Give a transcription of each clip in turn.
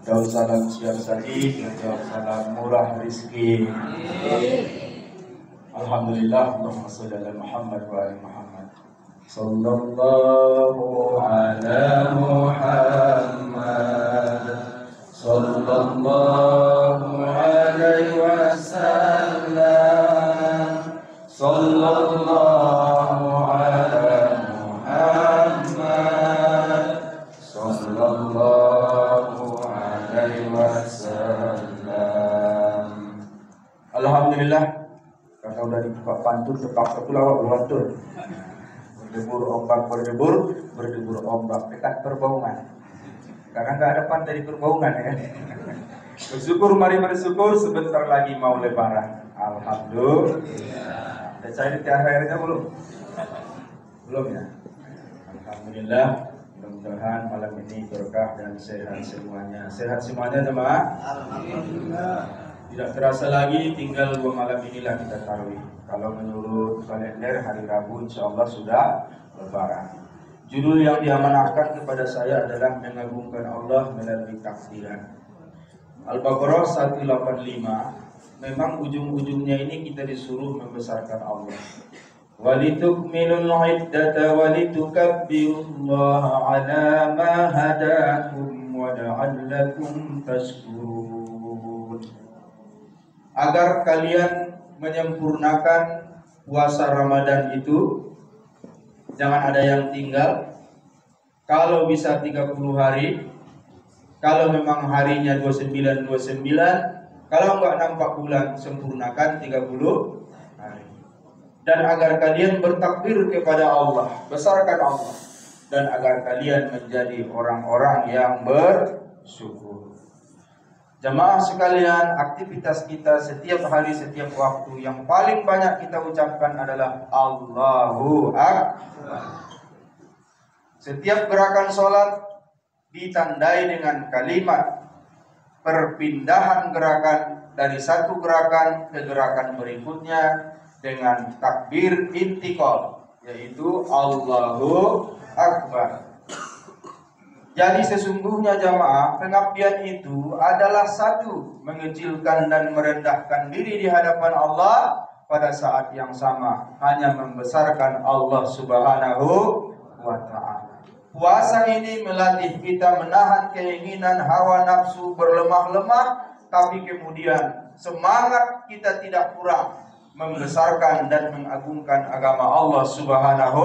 Daud salam siap saji, jawab salam murah rizki. Alhamdulillah, Allahumma sholli ala Muhammad wa ali Muhammad. Sallallahu ala Muhammad, sallallahu alaihi wasallam, sallallahu ala Muhammad, sallallahu alaihi wasallam. Alhamdulillah, karena udah dibuka pantun terpaksa pula berwantur. Berdebur ombak berdebur ombak dekat Perbaungan. Karena nggak ada pantai di Perbaungan ya. Bersyukur, mari bersyukur, sebentar lagi mau lebaran. Alhamdulillah. Dan saya di akhirnya belum ya. Alhamdulillah. Mudah-mudahan malam ini berkah dan sehat semuanya. Sehat semuanya jemaah. Alhamdulillah. Tidak terasa lagi, tinggal 2 malam inilah kita tarawih. Kalau menurut kalender hari Rabu insya Allah sudah lebaran. Judul yang diamanahkan kepada saya adalah mengagungkan Allah melalui takbiran. Al-Baqarah 185. Memang ujung-ujungnya ini kita disuruh membesarkan Allah. Walitukmilul iddata walitukabbirullaha ala ma hadakum wa la'allakum tashkurun. Agar kalian menyempurnakan puasa Ramadan itu, jangan ada yang tinggal. Kalau bisa 30 hari, kalau memang harinya 29, kalau enggak nampak bulan, sempurnakan 30 hari. Dan agar kalian bertakbir kepada Allah, besarkan Allah, dan agar kalian menjadi orang-orang yang bersyukur. Jemaah sekalian, aktivitas kita setiap hari, setiap waktu yang paling banyak kita ucapkan adalah Allahu Akbar. Setiap gerakan sholat ditandai dengan kalimat perpindahan gerakan dari satu gerakan ke gerakan berikutnya dengan takbir intikal, yaitu Allahu Akbar. Jadi sesungguhnya jamaah, pengabdian itu adalah satu, mengecilkan dan merendahkan diri di hadapan Allah, pada saat yang sama hanya membesarkan Allah Subhanahu wa ta'ala. Puasa ini melatih kita menahan keinginan hawa nafsu berlemah-lemah, tapi kemudian semangat kita tidak kurang membesarkan dan mengagungkan agama Allah Subhanahu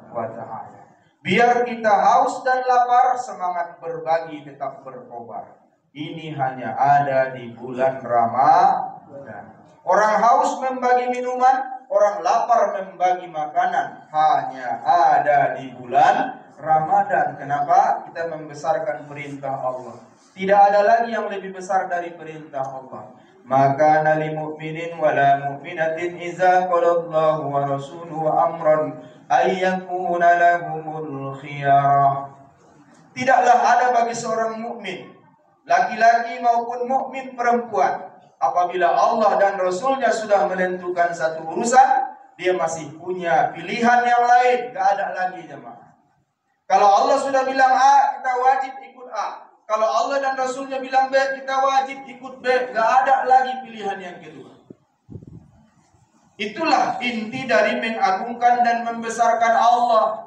wa ta'ala. Biar kita haus dan lapar, semangat berbagi tetap berkobar. Ini hanya ada di bulan Ramadan. Orang haus membagi minuman, orang lapar membagi makanan. Hanya ada di bulan Ramadan. Kenapa? Kita membesarkan perintah Allah. Tidak ada lagi yang lebih besar dari perintah Allah. Maka nali mu'minin wala mu'minatin iza qalallahu wa rasuluhu amran ayyakuna lahumul khiyarah. Tidaklah ada bagi seorang mukmin, laki-laki maupun mukmin perempuan, apabila Allah dan Rasulnya sudah menentukan satu urusan, dia masih punya pilihan yang lain. Gak ada lagi jemaah. Kalau Allah sudah bilang A, kita wajib ikut A. Kalau Allah dan Rasulnya bilang B, kita wajib ikut B. Gak ada lagi pilihan yang kedua. Itulah inti dari mengagungkan dan membesarkan Allah.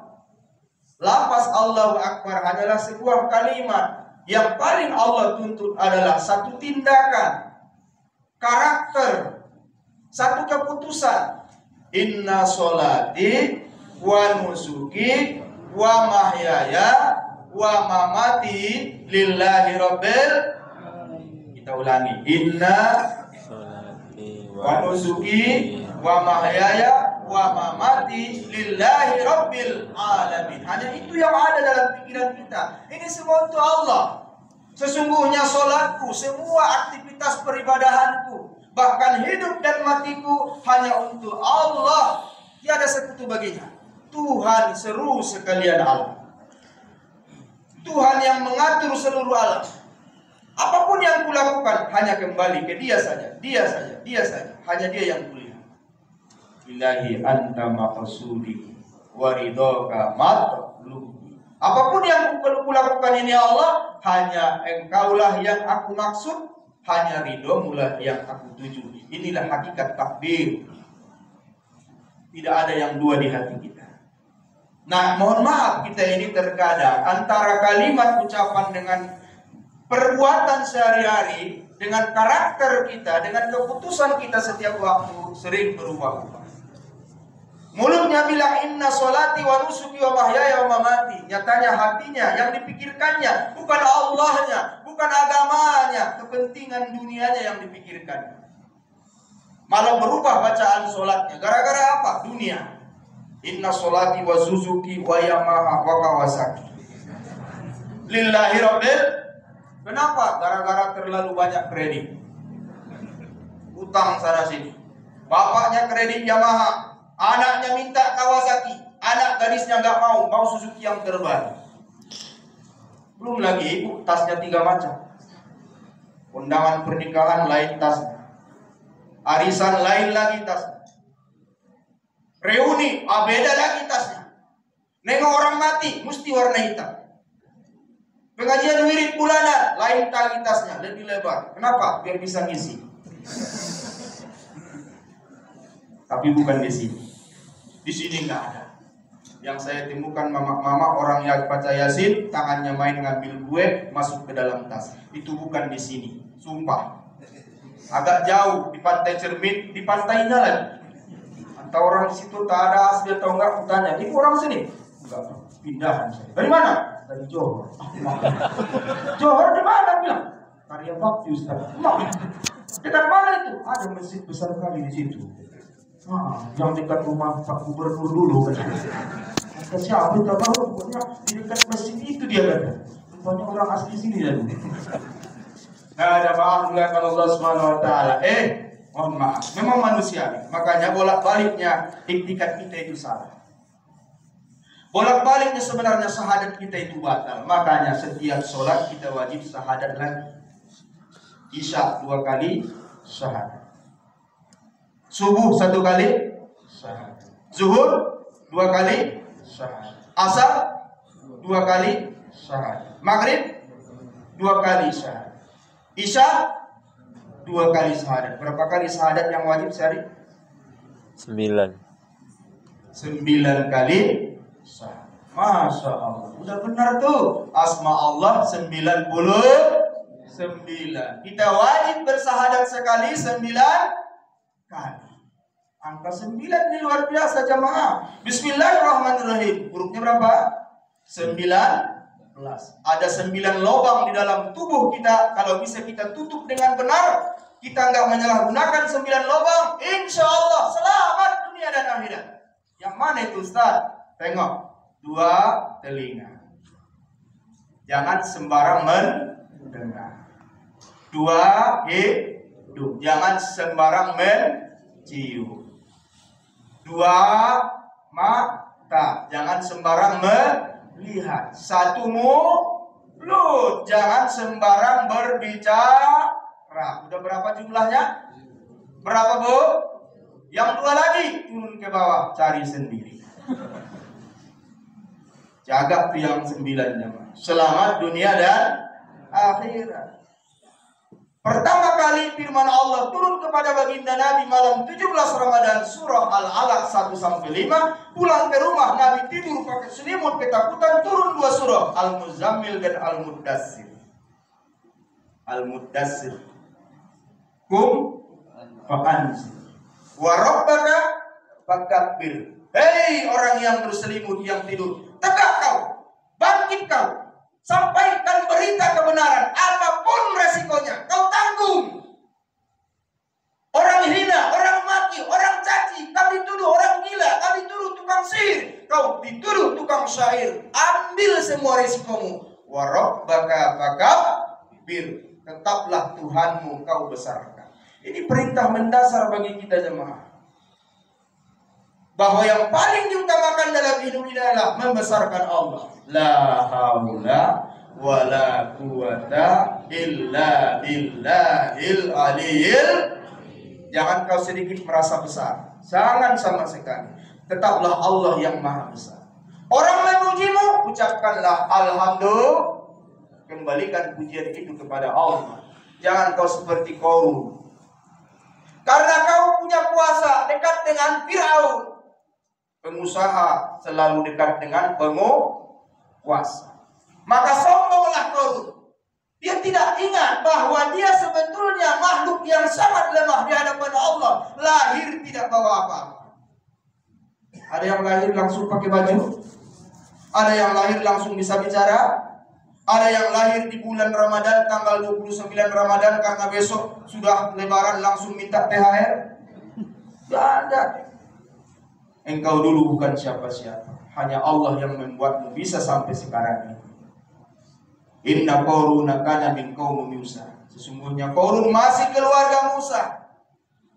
Lafaz Allahu Akbar adalah sebuah kalimat. Yang paling Allah tuntut adalah satu tindakan, karakter, satu keputusan. Inna sholati wa nusuki wa mahyaya wa mamati lillahi rabbil. Kita ulangi. Inna sholati wa nusuki wa mahyaya wa mamati lillahi rabbil alamin. Hanya itu yang ada dalam pikiran kita. Ini semua untuk Allah. Sesungguhnya sholatku, semua aktivitas peribadahanku, bahkan hidup dan matiku hanya untuk Allah. Tiada sekutu baginya. Tuhan seru sekalian alam. Tuhan yang mengatur seluruh alam. Apapun yang kulakukan hanya kembali ke Dia saja. Dia saja, Dia saja. Hanya Dia yang kulihat. Ilahi anta maqsudi wa ridhaka matlubi. Apapun yang kulakukan lakukan ini ya Allah, hanya Engkaulah yang aku maksud, hanya ridhoMu-lah yang aku tuju. Inilah hakikat takdir. Tidak ada yang dua di hati kita. Nah, mohon maaf, kita ini terkadang antara kalimat ucapan dengan perbuatan sehari-hari, dengan karakter kita, dengan keputusan kita setiap waktu sering berubah-ubah. Mulutnya bilang inna sholati wa nusuki wa mahyaya wa mamati. Nyatanya hatinya yang dipikirkannya bukan Allahnya, bukan agamanya, kepentingan dunianya yang dipikirkan. Malah berubah bacaan sholatnya. Gara-gara apa? Dunia. Inna sholati wa Suzuki wa Yamaha wa Kawasaki. Lillahi Rabbil. Kenapa? Gara-gara terlalu banyak kredit. Utang sana sini. Bapaknya kredit Yamaha, anaknya minta Kawasaki, anak gadisnya nggak mau Suzuki yang terbaru. Belum lagi ibu tasnya 3 macam. Undangan pernikahan lain tasnya, arisan lain lagi tasnya, reuni beda lagi tasnya. Nengok orang mati mesti warna hitam. Pengajian wirid bulanan lain lagi tasnya, lebih lebar. Kenapa? Biar bisa ngisi. Tapi bukan di sini. Di sini nggak ada. Yang saya temukan mama-mama orang yang baca Yasin, tangannya main ngambil kue masuk ke dalam tas. Itu bukan di sini. Sumpah. Agak jauh di pantai Cermin, di pantainya lagi. Antara orang di situ tak ada asli atau enggak, aku tanya, "Ibu orang sini?" Enggak, pindahan saya. Dari mana? Dari Johor. Johor di mana? Bilang Karya Bakti Ustaz. Dekat mana itu? Ada masjid besar kali di situ. Yang dekat rumah Pak Gubernur dulu kan. Kata siapa tak tahu, pokoknya di dekat masjid itu dia kan. Rupanya orang asli sini dan. Nah, ada maaf kalau Allah Subhanahu wa taala. Mohon maaf. Memang manusia. Makanya bolak-baliknya iktikat kita itu salah. Bolak-baliknya sebenarnya syahadat kita itu batal. Makanya setiap sholat kita wajib syahadat lagi. Isya 2 kali syahadat. Subuh 1 kali syahadat. Zuhur 2 kali syahadat. Asar 2 kali syahadat. Maghrib 2 kali syahadat. Isya 2 kali syahadat. Berapa kali syahadat yang wajib sehari? 9. 9 kali syahadat. Masya Allah. Udah benar tuh. Asma Allah 99. Kita wajib bersyahadat sekali 9 kali. Angka 9 ini luar biasa jamaah. Bismillahirrahmanirrahim. Hurufnya berapa? 19. Ada 9 lubang di dalam tubuh kita. Kalau bisa kita tutup dengan benar, kita nggak menyalahgunakan 9 lubang, insya Allah selamat dunia dan akhirat. Yang mana itu Ustaz? Tengok, 2 telinga. Jangan sembarang mendengar. 2 hidung. Jangan sembarang mencium. 2 mata. Jangan sembarang melihat. 1 mulut. Jangan sembarang berbicara. Udah berapa jumlahnya? Berapa Bu? Yang 2 lagi turun ke bawah, cari sendiri. Jaga tuh yang 9 jemaah. Selamat dunia dan akhirat. Pertama kali firman Allah turun kepada baginda Nabi malam 17 Ramadan, surah Al-Alaq 1-5. Pulang ke rumah Nabi tidur pakai selimut ketakutan, turun 2 surah, Al-Muzammil dan Al-Muddassir. Al-Muddassir. Kum fa'anzir. Wa rabbaka fakabbir. Hei orang yang berselimut, yang tidur, tegak kau, bangkit kau. Sampaikan berita kebenaran, apapun resikonya, kau tanggung. Orang hina, orang maki, orang caci, kau dituduh orang gila, kau dituduh tukang sihir, kau dituduh tukang syair. Ambil semua resikomu. Wa rabbaka fakabbir. Tetaplah Tuhanmu kau besarkan. Ini perintah mendasar bagi kita jemaah. Bahwa yang paling diutamakan dalam hidup ini adalah membesarkan Allah. La haula wa la quwata illa billahil aliyil. Jangan kau sedikit merasa besar. Jangan sama sekali. Tetaplah Allah yang maha besar. Orang memujimu, ucapkanlah alhamdulillah. Kembalikan pujian itu kepada Allah. Jangan kau seperti Qarun. Karena kau punya kuasa dekat dengan Firaun. Pengusaha selalu dekat dengan penguasa. Maka sombonglah Qarun. Dia tidak ingat bahwa dia sebetulnya makhluk yang sangat lemah di hadapan Allah. Lahir tidak bawa apa-apa. Ada yang lahir langsung pakai baju. Ada yang lahir langsung bisa bicara. Ada yang lahir di bulan Ramadan tanggal 29 Ramadan karena besok sudah lebaran langsung minta THR. Tidak ada. Engkau dulu bukan siapa-siapa. Hanya Allah yang membuatmu bisa sampai sekarang ini. Inna Qaruna kana min qaumi Musa. Sesungguhnya Qarun masih keluarga Musa.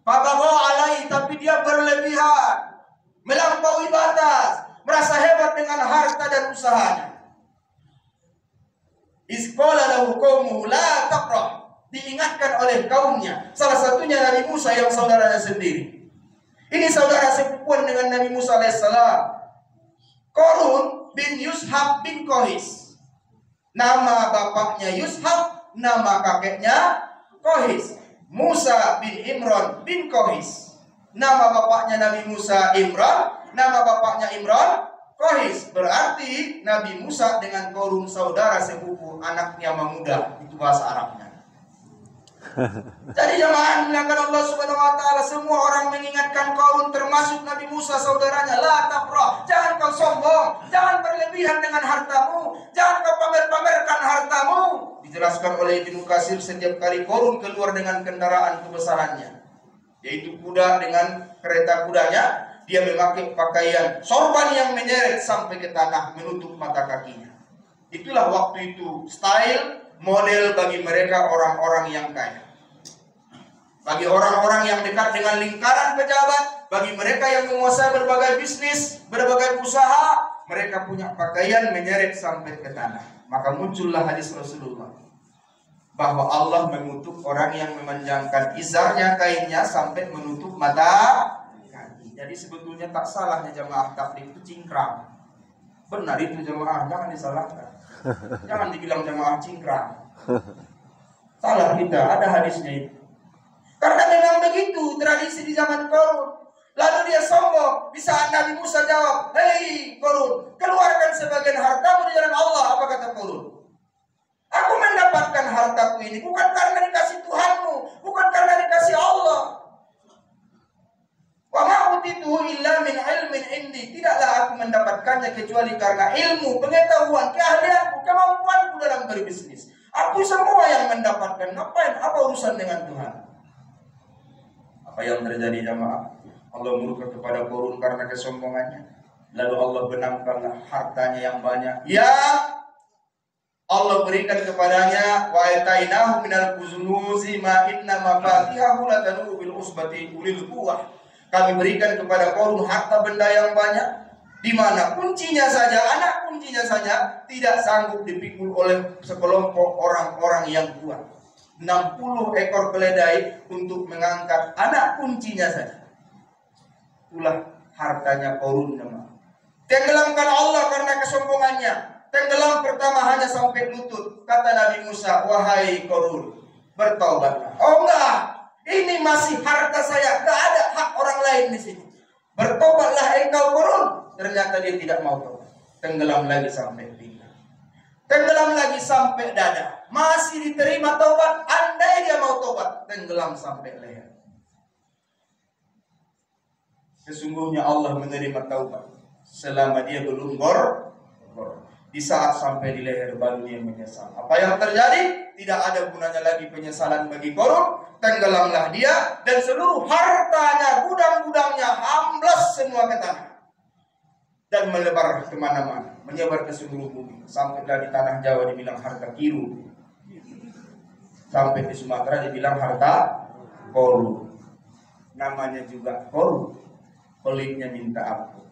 Fabagha alaihi, tapi dia berlebihan, melampaui batas, merasa hebat dengan harta dan usahanya. Isqala lahu qaumuhu la taqrah. Diingatkan oleh kaumnya, salah satunya Nabi Musa yang saudaranya sendiri. Ini saudara sepupuan dengan Nabi Musa alaihissalam. Qarun bin Yushab bin Qohis. Nama bapaknya Yushab, nama kakeknya Qohis. Musa bin Imran bin Qohis. Nama bapaknya Nabi Musa Imran, nama bapaknya Imran Qohis. Berarti Nabi Musa dengan Qarun saudara sepupu, anaknya memuda. Itu bahasa Arabnya. Jadi jemaah dimuliakan Allah Subhanahu wa taala, semua orang mengingatkan Qarun termasuk Nabi Musa saudaranya, la tafrah, jangan kau sombong, jangan berlebihan dengan hartamu, jangan kau pamer-pamerkan hartamu. Dijelaskan oleh Ibnu Katsir, setiap kali Qarun keluar dengan kendaraan kebesarannya, yaitu kuda dengan kereta kudanya, dia memakai pakaian sorban yang menyeret sampai ke tanah menutup mata kakinya. Itulah waktu itu style model bagi mereka orang-orang yang kaya. Bagi orang-orang yang dekat dengan lingkaran pejabat, bagi mereka yang menguasai berbagai bisnis, berbagai usaha, mereka punya pakaian menyeret sampai ke tanah. Maka muncullah hadis Rasulullah bahwa Allah mengutuk orang yang memanjangkan izarnya, kainnya sampai menutup mata kaki. Jadi sebetulnya tak salahnya jamaah tabligh itu cingkrang. Benar itu jamaah, jangan disalahkan. Jangan dibilang jamaah cingkrang. Salah kita, ada hadisnya itu. Karena memang begitu tradisi di zaman Qarun. Lalu dia sombong. Di saat Nabi Musa jawab, hei Qarun, keluarkan sebagian hartamu di jalan Allah. Apa kata Qarun? Aku mendapatkan hartaku ini bukan karena dikasih Tuhanmu, bukan karena dikasih Allah. Wa ma utituhu illa min ilmin indi. Tidaklah aku mendapatkannya kecuali karena ilmu, pengetahuan, keahlianku, kemampuanku dalam berbisnis. Aku semua yang mendapatkan. Ngapain? Apa urusan dengan Tuhan? Apa yang terjadi jamaah? Allah murka kepada Qarun karena kesombongannya. Lalu Allah benamkanlah hartanya yang banyak. Ya, Allah berikan kepadanya wa atainahu minal kuzuzi ma inna mafatihahu latanu bil usbati ulil quwwah. Kami berikan kepada Qarun harta benda yang banyak, di mana kuncinya saja, anak kuncinya saja tidak sanggup dipikul oleh sekelompok orang-orang yang kuat. 60 ekor keledai untuk mengangkat anak kuncinya saja. Itulah hartanya Qarun. Tenggelamkan Allah karena kesombongannya. Tenggelam pertama hanya sampai lutut. Kata Nabi Musa, wahai Qarun, bertaubatlah. Oh enggak, ini masih harta saya, enggak ada hak orang lain di sini. Bertobatlah engkau Qarun. Ternyata dia tidak mau tobat. Tenggelam lagi sampai pinggang. Tenggelam lagi sampai dada. Masih diterima taubat. Andai dia mau taubat, tenggelam sampai leher. Sesungguhnya Allah menerima taubat selama dia belum bor. Di saat sampai di leher baru dia menyesal. Apa yang terjadi? Tidak ada gunanya lagi penyesalan bagi Qarun. Tenggelamlah dia dan seluruh hartanya, gudang-gudangnya amblas semua ke tanah dan melebar kemana-mana, menyebar ke seluruh bumi. Sampailah di tanah Jawa dibilang harta kiru, sampai di Sumatera dibilang harta Qarun. Namanya juga Qarun, peliknya minta ampun.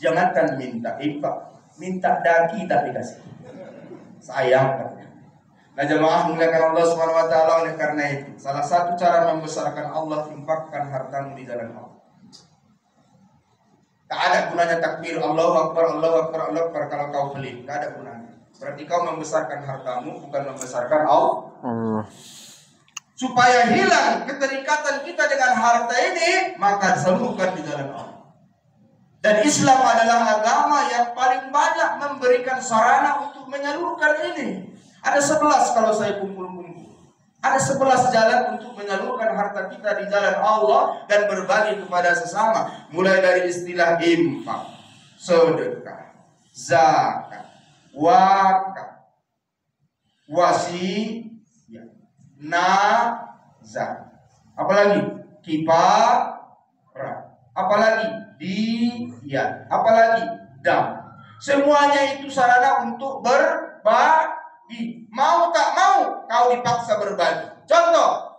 Jangankan minta infak, minta daki tak dikasih. Sayang katanya. Nah jemaah muliakan Allah Subhanahu wa taala, oleh karena itu salah satu cara membesarkan Allah, infakkan hartamu di jalan Allah. Tak ada gunanya takbir Allahu Akbar, Allahu Akbar, Allahu Akbar kalau kau pelit. Tak ada gunanya. Berarti kau membesarkan hartamu, bukan membesarkan Allah. Supaya hilang keterikatan kita dengan harta ini, maka salurkan di jalan Allah. Dan Islam adalah agama yang paling banyak memberikan sarana untuk menyalurkan ini. Ada 11 kalau saya kumpul-kumpul. Ada 11 jalan untuk menyalurkan harta kita di jalan Allah dan berbagi kepada sesama. Mulai dari istilah infak, sedekah, zakat, wakaf, wasiyah, nazar, apalagi kifarah, apalagi diyah, apalagi dam. Semuanya itu sarana untuk berbagi. Mau tak mau kau dipaksa berbagi. Contoh,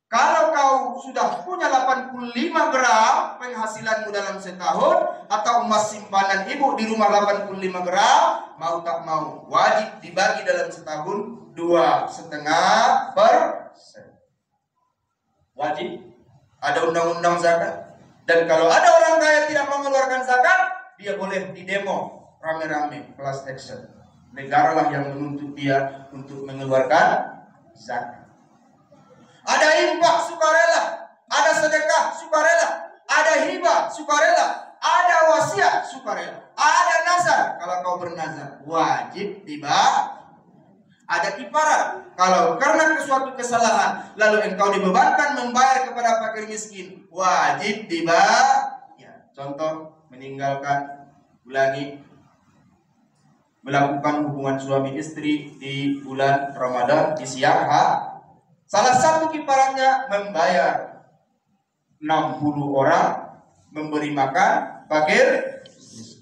kalau kau sudah punya 85 gram penghasilanmu dalam setahun, atau emas simpanan ibu di rumah 85 gram, mau tak mau wajib dibagi dalam setahun 2,5%. Wajib. Ada undang-undang zakat. Dan kalau ada orang kaya tidak mengeluarkan zakat, dia boleh didemo rame-rame, class action. Negara lah yang menuntut dia untuk mengeluarkan zakat. Ada infak sukarela, ada sedekah sukarela, ada hibah sukarela, ada wasiat sukarela, ada nazar. Kalau kau bernazar wajib dibagi. Ada kifarah, kalau karena suatu kesalahan lalu engkau dibebankan membayar kepada fakir miskin, wajib dibagi. Ya, contoh meninggalkan, ulangi, melakukan hubungan suami istri di bulan Ramadan di siang hari. Salah satu kifarahnya membayar 60 orang memberi makan fakir miskin.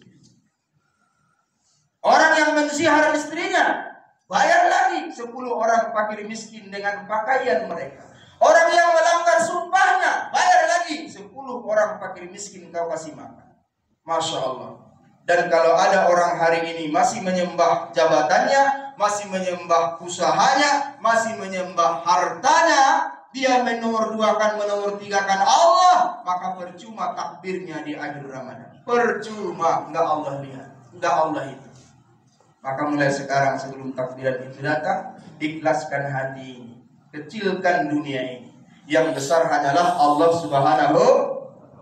Orang yang menzihar istrinya, bayar lagi 10 orang fakir miskin dengan pakaian mereka. Orang yang melanggar sumpahnya, bayar lagi 10 orang fakir miskin kau kasih makan. Masya Allah. Dan kalau ada orang hari ini masih menyembah jabatannya, masih menyembah usahanya, masih menyembah hartanya, dia menomor duakan, menomor tigakan Allah, maka percuma takbirnya di akhir Ramadan. Percuma, enggak Allah lihat, enggak Allah itu. Maka mulai sekarang sebelum takbiran itu datang, ikhlaskan hati ini, kecilkan dunia ini. Yang besar hanyalah Allah Subhanahu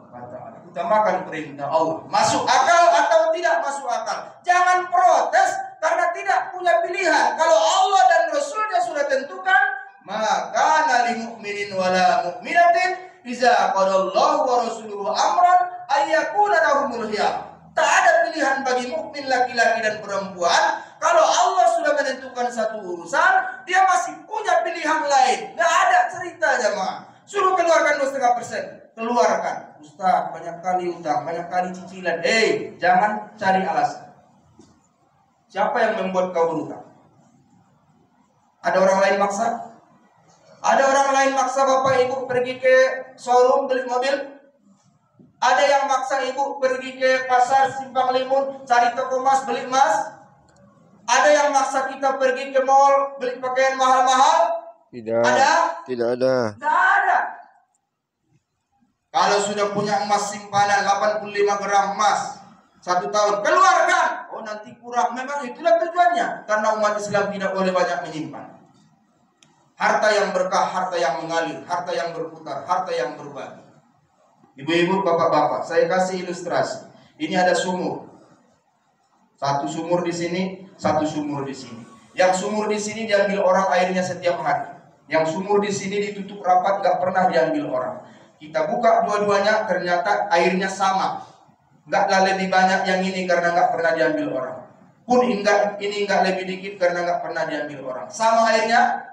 wa ta'ala. Utamakan perintah Allah. Masuk akal atau tidak masuk akal, jangan protes karena tidak punya pilihan. Kalau Allah dan Rasulnya sudah tentukan, maka nali mu'minin wala mu'minatin iza qadallahu wa rasuluhu amran ayyakuna lahumul khiyar. Tak ada pilihan bagi mukmin laki-laki dan perempuan. Kalau Allah sudah menentukan satu urusan, dia masih punya pilihan lain. Nggak ada cerita jemaah. Suruh keluarkan 2,5%, keluarkan. Ustaz, banyak kali utang, banyak kali cicilan. Jangan cari alasan. Siapa yang membuat kau berutang? Ada orang lain maksa? Ada orang lain maksa bapak ibu pergi ke showroom beli mobil? Ada yang maksa ibu pergi ke pasar Simpang Limun cari toko emas beli emas? Ada yang maksa kita pergi ke mall beli pakaian mahal-mahal? Tidak. Ada? Tidak ada. Tidak ada. Kalau sudah punya emas simpanan 85 gram emas 1 tahun, keluarkan. Oh nanti kurang. Memang itulah tujuannya. Karena umat Islam tidak boleh banyak menyimpan. Harta yang berkah, harta yang mengalir, harta yang berputar, harta yang berbagi. Ibu-ibu, bapak-bapak, saya kasih ilustrasi. Ini ada sumur. Satu sumur di sini, satu sumur di sini. Yang sumur di sini diambil orang airnya setiap hari. Yang sumur di sini ditutup rapat, gak pernah diambil orang. Kita buka dua-duanya, ternyata airnya sama. Gaklah lebih banyak yang ini karena gak pernah diambil orang. Pun ini gak lebih dikit karena gak pernah diambil orang. Sama airnya,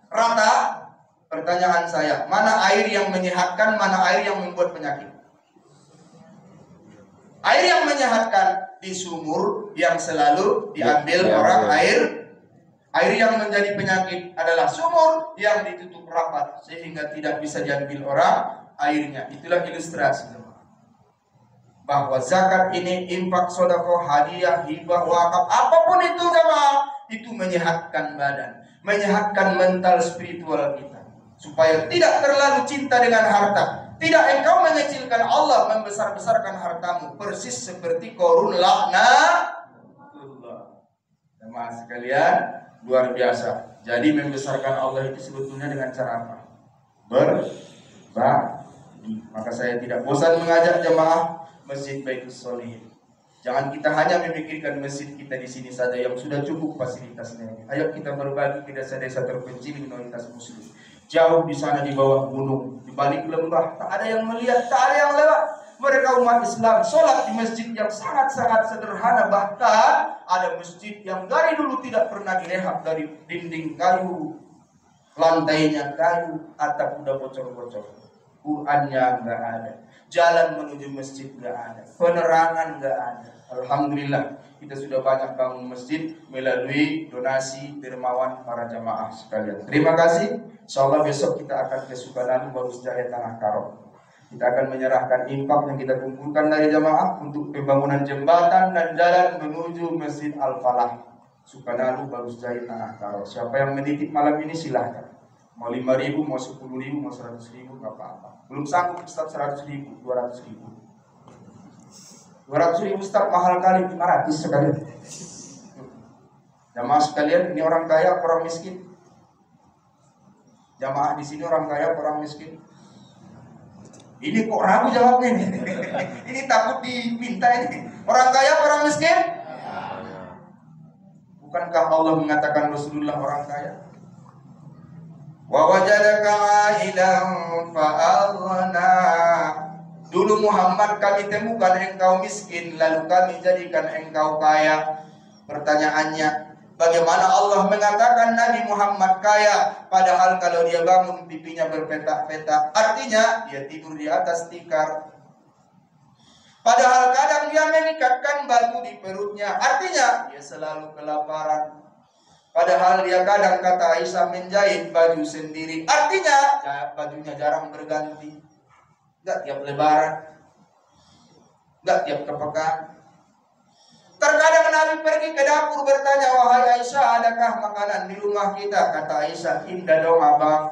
rata. Pertanyaan saya, mana air yang menyehatkan, mana air yang membuat penyakit? Air yang menyehatkan di sumur yang selalu diambil orang air. Air yang menjadi penyakit adalah sumur yang ditutup rapat sehingga tidak bisa diambil orang airnya. Itulah ilustrasi. Bahwa zakat ini, infak, sedekah, hadiah, hibah, wakaf, apapun itu jemaah, itu menyehatkan badan, menyehatkan mental spiritual kita. Supaya tidak terlalu cinta dengan harta. Tidak engkau mengecilkan Allah, membesar-besarkan hartamu. Persis seperti Qarun laknatullah. Jemaah sekalian, luar biasa. Jadi membesarkan Allah itu sebetulnya dengan cara apa? Berbagi. Maka saya tidak bosan mengajak jemaah Masjid Baitul Sholihin. Jangan kita hanya memikirkan masjid kita di sini saja yang sudah cukup fasilitasnya. Ayo kita berbagi ke desa-desa terpencil minoritas Muslim. Jauh di sana di bawah gunung, di balik lembah, tak ada yang melihat, tak ada yang lewat. Mereka umat Islam sholat di masjid yang sangat-sangat sederhana. Bahkan ada masjid yang dari dulu tidak pernah direhab, dari dinding kayu, lantainya kayu, atap udah bocor-bocor. Qurannya nggak ada, jalan menuju masjid nggak ada, penerangan nggak ada. Alhamdulillah kita sudah banyak bangun masjid melalui donasi dermawan para jamaah sekalian. Terima kasih. Insyaallah besok kita akan ke Sukananu Barusjaya Tanah Karo. Kita akan menyerahkan infak yang kita kumpulkan dari jamaah untuk pembangunan jembatan dan jalan menuju Masjid Al-Falah Sukananu Barusjaya Tanah Karo. Siapa yang menitip malam ini silahkan. Mau 5.000, mau 10.000, mau 100.000, nggak apa-apa. Belum sanggup Ustaz 100.000, 200.000. 200.000 Ustaz mahal kali, 500 sekalian. Jamaah sekalian, ini orang kaya, orang miskin. Jamaah di sini orang kaya, orang miskin. Ini kok ragu jawabnya ini. Ini takut diminta ini. Orang kaya, orang miskin? Bukankah Allah mengatakan Rasulullah orang kaya? Wa wajadaka 'ailan fa'aghna. Dulu Muhammad kami temukan engkau miskin, lalu kami jadikan engkau kaya. Pertanyaannya, bagaimana Allah mengatakan Nabi Muhammad kaya, padahal kalau dia bangun pipinya berpetak-petak, artinya dia tidur di atas tikar. Padahal kadang dia mengikatkan batu di perutnya, artinya dia selalu kelaparan. Padahal dia kadang, kata Aisyah, menjahit baju sendiri, artinya bajunya jarang berganti. Enggak tiap lebaran, enggak tiap kepekaan. Terkadang Nabi pergi ke dapur bertanya, wahai Aisyah, adakah makanan di rumah kita? Kata Aisyah, indah dong abang.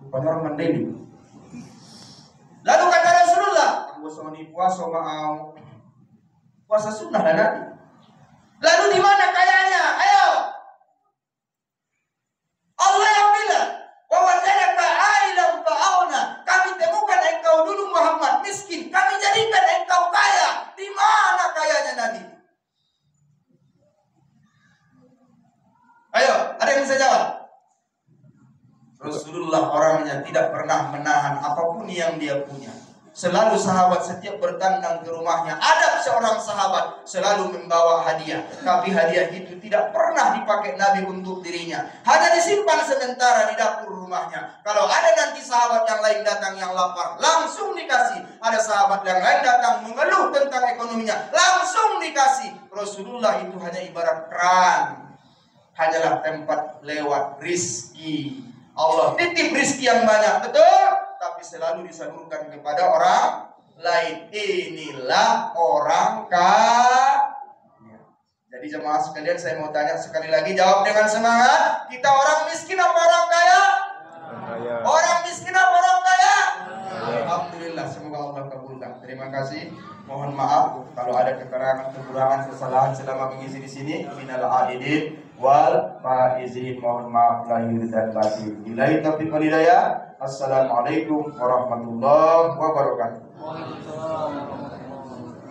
Rupanya orang mandiri. Lalu kata Rasulullah, puasa puasa mau puasa sunnah dan Nabi. Lalu di mana kayanya? Ayo. Allah yang bilang, wa wajadaka 'ailan fa'aghna. Kami temukan engkau dulu Muhammad miskin, kami jadikan engkau kaya. Di mana kayanya Nabi? Ayo, ada yang bisa jawab? Rasulullah orangnya tidak pernah menahan apapun yang dia punya. Selalu sahabat setiap bertandang ke rumahnya, ada seorang sahabat selalu membawa hadiah. Tapi hadiah itu tidak pernah dipakai Nabi untuk dirinya, hanya disimpan sementara di dapur rumahnya. Kalau ada nanti sahabat yang lain datang yang lapar, langsung dikasih. Ada sahabat yang lain datang mengeluh tentang ekonominya, langsung dikasih. Rasulullah itu hanya ibarat keran, hanyalah tempat lewat rizki. Allah titip rizki yang banyak, betul, tapi selalu disalurkan kepada orang lain. Inilah orang kaya. Jadi jemaah sekalian, saya mau tanya sekali lagi, jawab dengan semangat. Kita orang miskin apa orang kaya? Orang miskin apa orang kaya? Alhamdulillah, semoga Allah kabulkan. Terima kasih. Mohon maaf kalau ada kekurangan, kesalahan selama mengisi di sini. Minal aidin wal faizin, mohon maaf lahir dan batin. Billahi taufiq wal hidayah. Assalamualaikum warahmatullahi wabarakatuh.